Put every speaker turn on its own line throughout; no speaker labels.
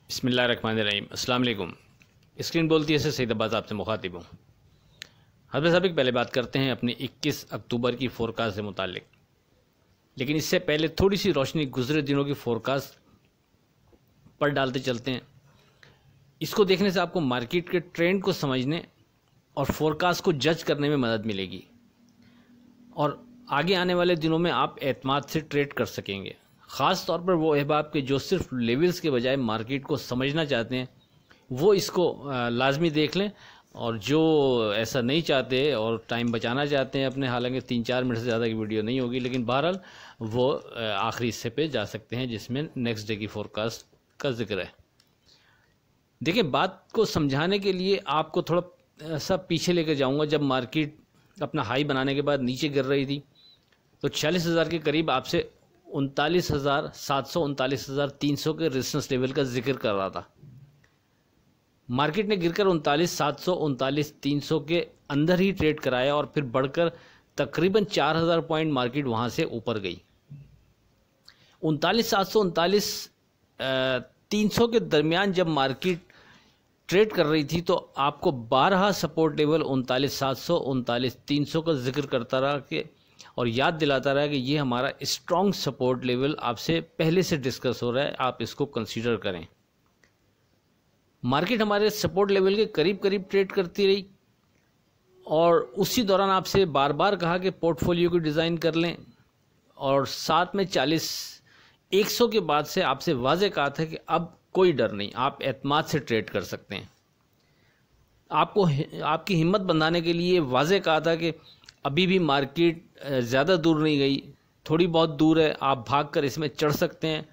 बिस्मिल्लाहिर्रहमानिर्रहीम। अस्सलाम वालेकुम। स्क्रीन बोलती है सईद अब्बास आपसे मुखातिब हूँ। हज़रत साहब पहले बात करते हैं अपनी 21 अक्टूबर की फ़ोरकास्ट से मुतालिक, लेकिन इससे पहले थोड़ी सी रोशनी गुज़रे दिनों की फ़ोरकास्ट पर डालते चलते हैं। इसको देखने से आपको मार्केट के ट्रेंड को समझने और फ़ोरकास्ट को जज करने में मदद मिलेगी और आगे आने वाले दिनों में आप एतमाद से ट्रेड कर सकेंगे। ख़ास तौर पर वो अहबाब के जो सिर्फ लेवल्स के बजाय मार्केट को समझना चाहते हैं वो इसको लाजमी देख लें, और जो ऐसा नहीं चाहते और टाइम बचाना चाहते हैं अपने, हालांकि 3-4 मिनट से ज़्यादा की वीडियो नहीं होगी, लेकिन बहरहाल वो आखिरी हिस्से पे जा सकते हैं जिसमें नेक्स्ट डे की फ़ोरकास्ट का जिक्र है। देखिए, बात को समझाने के लिए आपको थोड़ा सा पीछे लेकर जाऊँगा। जब मार्केट अपना हाई बनाने के बाद नीचे गिर रही थी तो 46,000 के करीब आपसे 39,700 39,300 के रेजिस्टेंस लेवल का जिक्र कर रहा था। मार्केट ने गिरकर 39,700 39,300 के अंदर ही ट्रेड कराया और फिर बढ़कर तकरीबन 4,000 पॉइंट मार्केट वहां से ऊपर गई। 39,700 39,300 के दरमियान जब मार्केट ट्रेड कर रही थी तो आपको 12 सपोर्ट लेवल 39,700 39,300 का जिक्र करता रहा कि और याद दिलाता रहा कि ये हमारा स्ट्रॉन्ग सपोर्ट लेवल आपसे पहले से डिस्कस हो रहा है, आप इसको कंसीडर करें। मार्केट हमारे सपोर्ट लेवल के करीब करीब ट्रेड करती रही और उसी दौरान आपसे बार बार कहा कि पोर्टफोलियो को डिज़ाइन कर लें, और साथ में 40-100 के बाद से आपसे वाज़ेह कहा था कि अब कोई डर नहीं, आप एतमाद से ट्रेड कर सकते हैं। आपको आपकी हिम्मत बंधाने के लिए वाज़ेह कहा था कि अभी भी मार्केट ज़्यादा दूर नहीं गई, थोड़ी बहुत दूर है, आप भागकर इसमें चढ़ सकते हैं,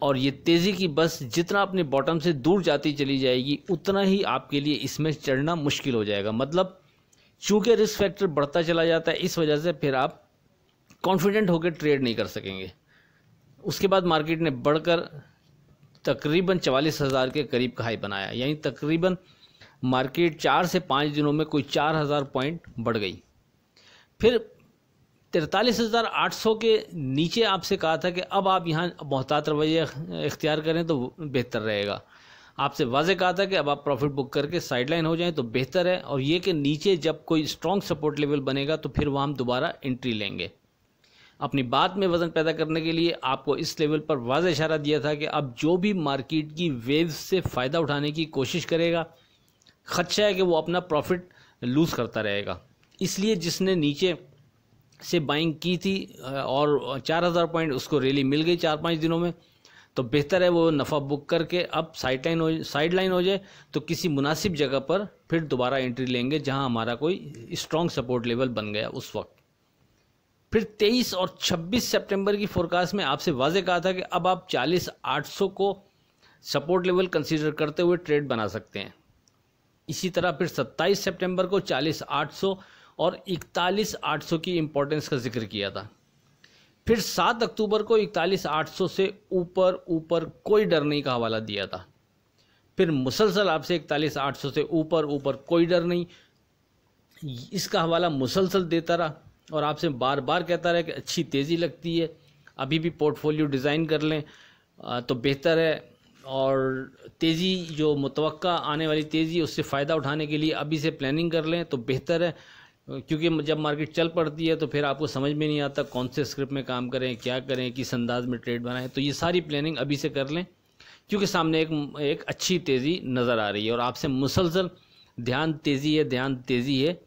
और ये तेज़ी की बस जितना अपने बॉटम से दूर जाती चली जाएगी उतना ही आपके लिए इसमें चढ़ना मुश्किल हो जाएगा। मतलब चूँकि रिस्क फैक्टर बढ़ता चला जाता है, इस वजह से फिर आप कॉन्फिडेंट होकर ट्रेड नहीं कर सकेंगे। उसके बाद मार्केट ने बढ़कर तकरीबन 44,000 के करीब का हाई बनाया, यानी तकरीबन मार्केट 4 से 5 दिनों में कोई 4,000 पॉइंट बढ़ गई। फिर 43,800 के नीचे आपसे कहा था कि अब आप यहाँ मोहतात रवैया इख्तियार करें तो बेहतर रहेगा। आपसे वाज़ेह कहा था कि अब आप प्रॉफिट बुक करके साइडलाइन हो जाएं तो बेहतर है, और ये कि नीचे जब कोई स्ट्रॉन्ग सपोर्ट लेवल बनेगा तो फिर वहाँ हम दोबारा एंट्री लेंगे। अपनी बात में वज़न पैदा करने के लिए आपको इस लेवल पर वाज़ेह इशारा दिया था कि अब जो भी मार्केट की वेव्स से फ़ायदा उठाने की कोशिश करेगा, खदशा है कि वो अपना प्रॉफिट लूज़ करता रहेगा। इसलिए जिसने नीचे से बाइंग की थी और 4,000 पॉइंट उसको रैली मिल गई 4-5 दिनों में, तो बेहतर है वो नफ़ा बुक करके अब साइडलाइन हो जाए तो किसी मुनासिब जगह पर फिर दोबारा एंट्री लेंगे जहां हमारा कोई स्ट्रॉन्ग सपोर्ट लेवल बन गया उस वक्त। फिर 23 और 26 सितंबर की फोरकास्ट में आपसे वाज़ेह कहा था कि अब आप 40,800 को सपोर्ट लेवल कंसीडर करते हुए ट्रेड बना सकते हैं। इसी तरह फिर 27 सितंबर को 40,800 और 41,800 की इंपॉर्टेंस का जिक्र किया था। फिर 7 अक्टूबर को 41,800 से ऊपर कोई डर नहीं का हवाला दिया था। फिर मुसलसल आपसे 41,800 से ऊपर कोई डर नहीं, इसका हवाला मुसलसल देता रहा और आपसे बार बार कहता रहा कि अच्छी तेज़ी लगती है, अभी भी पोर्टफोलियो डिज़ाइन कर लें तो बेहतर है, और तेज़ी जो मुतवक्का आने वाली तेज़ी उससे फ़ायदा उठाने के लिए अभी से प्लानिंग कर लें तो बेहतर है, क्योंकि जब मार्केट चल पड़ती है तो फिर आपको समझ में नहीं आता कौन से स्क्रिप्ट में काम करें, क्या करें, किस अंदाज में ट्रेड बनाएं। तो ये सारी प्लानिंग अभी से कर लें क्योंकि सामने एक अच्छी तेज़ी नज़र आ रही है और आपसे मुसलसल ध्यान तेज़ी है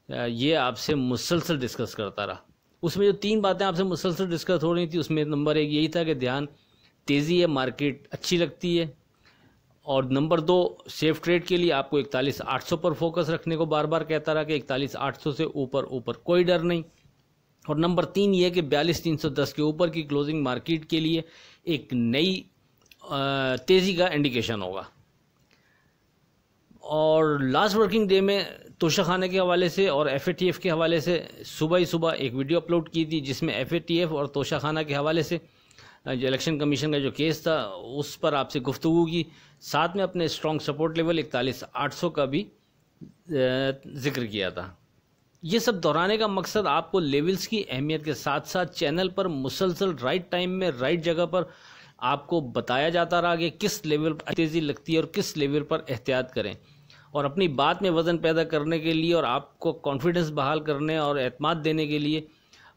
ये आपसे मुसलसल डिस्कस करता रहा। उसमें जो 3 बातें आपसे मुसलसल डिस्कस हो रही थी उसमें नंबर 1 यही था कि ध्यान तेज़ी है, मार्केट अच्छी लगती है, और नंबर 2 सेफ ट्रेड के लिए आपको 41,800 पर फोकस रखने को बार बार कहता रहा कि 41,800 से ऊपर कोई डर नहीं, और नंबर 3 ये कि 42,310 के ऊपर की क्लोजिंग मार्केट के लिए एक नई तेज़ी का इंडिकेशन होगा। और लास्ट वर्किंग डे में तोशाखाना के हवाले से और FATF के हवाले से सुबह ही सुबह एक वीडियो अपलोड की थी जिसमें FATF और तोशाखाना के हवाले से जो इलेक्शन कमीशन का जो केस था उस पर आपसे गुफ्तगू की, साथ में अपने स्ट्रॉन्ग सपोर्ट लेवल 41,800 का भी जिक्र किया था। ये सब दोहराने का मकसद आपको लेवल्स की अहमियत के साथ साथ चैनल पर मुसलसल राइट टाइम में राइट जगह पर आपको बताया जाता रहा कि किस लेवल पर तेज़ी लगती है और किस लेवल पर एहतियात करें, और अपनी बात में वज़न पैदा करने के लिए और आपको कॉन्फिडेंस बहाल करने और एतमाद देने के लिए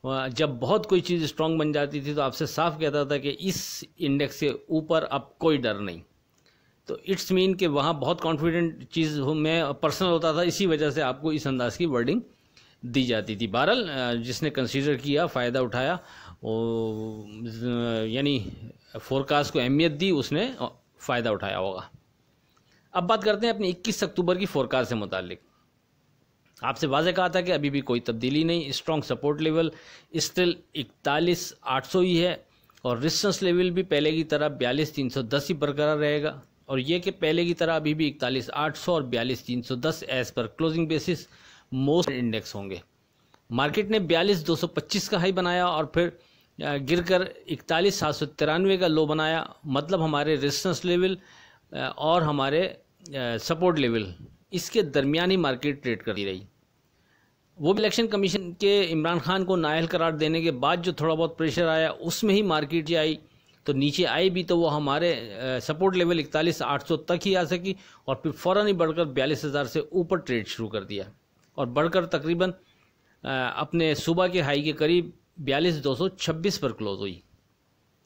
जब बहुत कोई चीज़ स्ट्रांग बन जाती थी तो आपसे साफ कहता था कि इस इंडेक्स से ऊपर अब कोई डर नहीं। तो इट्स मीन कि वहाँ बहुत कॉन्फिडेंट चीज़ मैं पर्सनल होता था, इसी वजह से आपको इस अंदाज की वर्डिंग दी जाती थी। बहरहाल जिसने कंसीडर किया, फ़ायदा उठाया, यानी फोरकास्ट को अहमियत दी, उसने फ़ायदा उठाया होगा। अब बात करते हैं अपनी 21 अक्टूबर की फोरकास्ट से मुतालिक। आपसे वाज़े कहा था कि अभी भी कोई तब्दीली नहीं, स्ट्रॉन्ग सपोर्ट लेवल स्टिल 41,800 ही है, और रेजिस्टेंस लेवल भी पहले की तरह 42,310 ही बरकरार रहेगा, और ये कि पहले की तरह अभी भी 41,800 और 42,310 एज पर क्लोजिंग बेसिस मोस्ट इंडेक्स होंगे। मार्केट ने 42,225 का हाई बनाया और फिर गिरकर 41,793 का लो बनाया, मतलब हमारे रेजिस्टेंस लेवल और हमारे सपोर्ट लेवल इसके दरमियान ही मार्केट ट्रेड करती रही। वो भी इलेक्शन कमीशन के इमरान खान को नाअहल करार देने के बाद जो थोड़ा बहुत प्रेशर आया, उसमें ही मार्केट आई, तो नीचे आई भी तो वो हमारे सपोर्ट लेवल 41,800 तक ही आ सकी, और फिर फ़ौरन ही बढ़कर 42,000 से ऊपर ट्रेड शुरू कर दिया, और बढ़कर तकरीबन अपने सुबह के हाई के करीब 42,226 पर क्लोज हुई।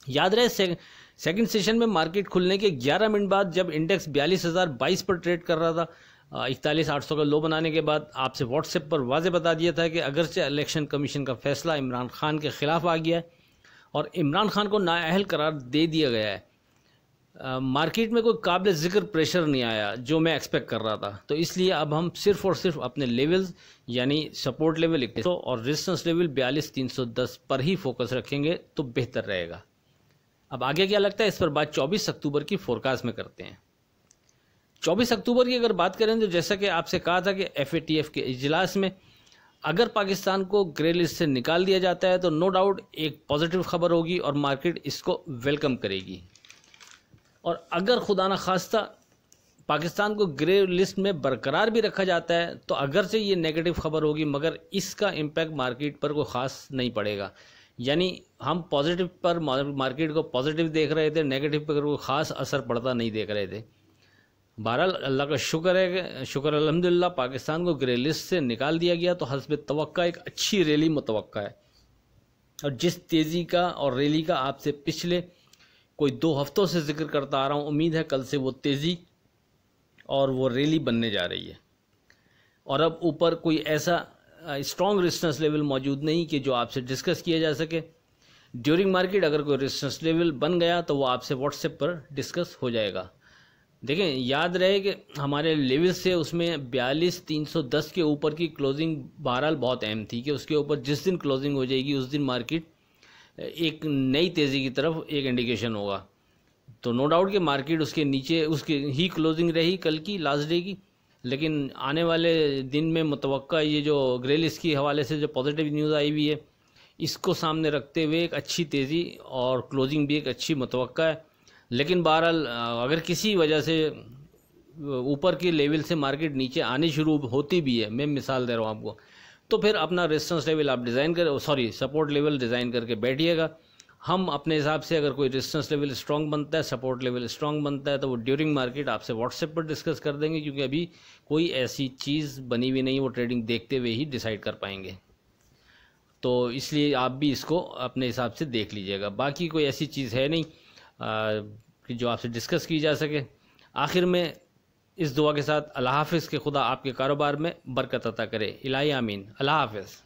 याद रहे सेकंड सेशन में मार्केट खुलने के 11 मिनट बाद जब इंडेक्स 42,022 पर ट्रेड कर रहा था, 41,800 का लो बनाने के बाद, आपसे व्हाट्सएप पर वाज़े बता दिया था कि अगरचे इलेक्शन कमीशन का फैसला इमरान खान के ख़िलाफ़ आ गया है और इमरान खान को नाअहल करार दे दिया गया है, मार्केट में कोई काबिल ज़िक्र प्रेशर नहीं आया जो मैं एक्सपेक्ट कर रहा था। तो इसलिए अब हम सिर्फ़ और सिर्फ अपने लेवल्स यानी सपोर्ट लेवल 100 और रेजिस्टेंस लेवल 42,310 पर ही फोकस रखेंगे तो बेहतर रहेगा। अब आगे क्या लगता है, इस पर बात 24 अक्टूबर की फोरकास्ट में करते हैं। 24 अक्टूबर की अगर बात करें तो जैसा कि आपसे कहा था कि FATF के इजलास में अगर पाकिस्तान को ग्रे लिस्ट से निकाल दिया जाता है तो नो डाउट एक पॉजिटिव खबर होगी और मार्केट इसको वेलकम करेगी, और अगर खुदा न खास्ता पाकिस्तान को ग्रे लिस्ट में बरकरार भी रखा जाता है तो अगरचे ये नेगेटिव खबर होगी, मगर इसका इम्पैक्ट मार्केट पर कोई ख़ास नहीं पड़ेगा। यानी हम पॉजिटिव पर मार्केट को पॉजिटिव देख रहे थे, नेगेटिव पर कोई ख़ास असर पड़ता नहीं देख रहे थे। बहरहाल अल्लाह का शुक्र है कि शुक्र अल्हम्दुलिल्लाह पाकिस्तान को ग्रे लिस्ट से निकाल दिया गया, तो हस्ब तवक्का एक अच्छी रैली मुतवक्का है, और जिस तेज़ी का और रैली का आपसे पिछले कोई 2 हफ्तों से जिक्र करता आ रहा हूँ, उम्मीद है कल से वो तेज़ी और वो रैली बनने जा रही है। और अब ऊपर कोई ऐसा स्ट्रॉन्ग रेजिस्टेंस लेवल मौजूद नहीं कि जो आपसे डिस्कस किया जा सके। ड्यूरिंग मार्केट अगर कोई रेजिस्टेंस लेवल बन गया तो वो आपसे व्हाट्सएप पर डिस्कस हो जाएगा। देखें, याद रहे कि हमारे लेवल से उसमें 42,310 के ऊपर की क्लोजिंग बहरहाल बहुत अहम थी कि उसके ऊपर जिस दिन क्लोजिंग हो जाएगी उस दिन मार्केट एक नई तेज़ी की तरफ एक इंडिकेशन होगा। तो नो डाउट कि मार्केट उसके नीचे उसकी ही क्लोजिंग रही कल की लास्ट डे की, लेकिन आने वाले दिन में मुतवक्का ये जो ग्रे लिस्ट के हवाले से जो पॉजिटिव न्यूज़ आई हुई है इसको सामने रखते हुए एक अच्छी तेज़ी और क्लोजिंग भी एक अच्छी मुतवक्का है। लेकिन बहरहाल अगर किसी वजह से ऊपर के लेवल से मार्केट नीचे आने शुरू होती भी है, मैं मिसाल दे रहा हूँ आपको, तो फिर अपना रेजिस्टेंस लेवल आप डिज़ाइन कर सपोर्ट लेवल डिज़ाइन करके बैठिएगा। हम अपने हिसाब से अगर कोई रेजिस्टेंस लेवल स्ट्रॉन्ग बनता है, सपोर्ट लेवल स्ट्रॉन्ग बनता है, तो वो ड्यूरिंग मार्केट आपसे व्हाट्सएप पर डिस्कस कर देंगे, क्योंकि अभी कोई ऐसी चीज़ बनी हुई नहीं, वो ट्रेडिंग देखते हुए ही डिसाइड कर पाएंगे। तो इसलिए आप भी इसको अपने हिसाब से देख लीजिएगा। बाकी कोई ऐसी चीज़ है नहीं कि जो आपसे डिस्कस की जा सके। आखिर में इस दुआ के साथ अल्लाह हाफ़िज़ के खुदा आपके कारोबार में बरकत अता करे। इलाही आमीन। अल्लाह हाफ़िज़।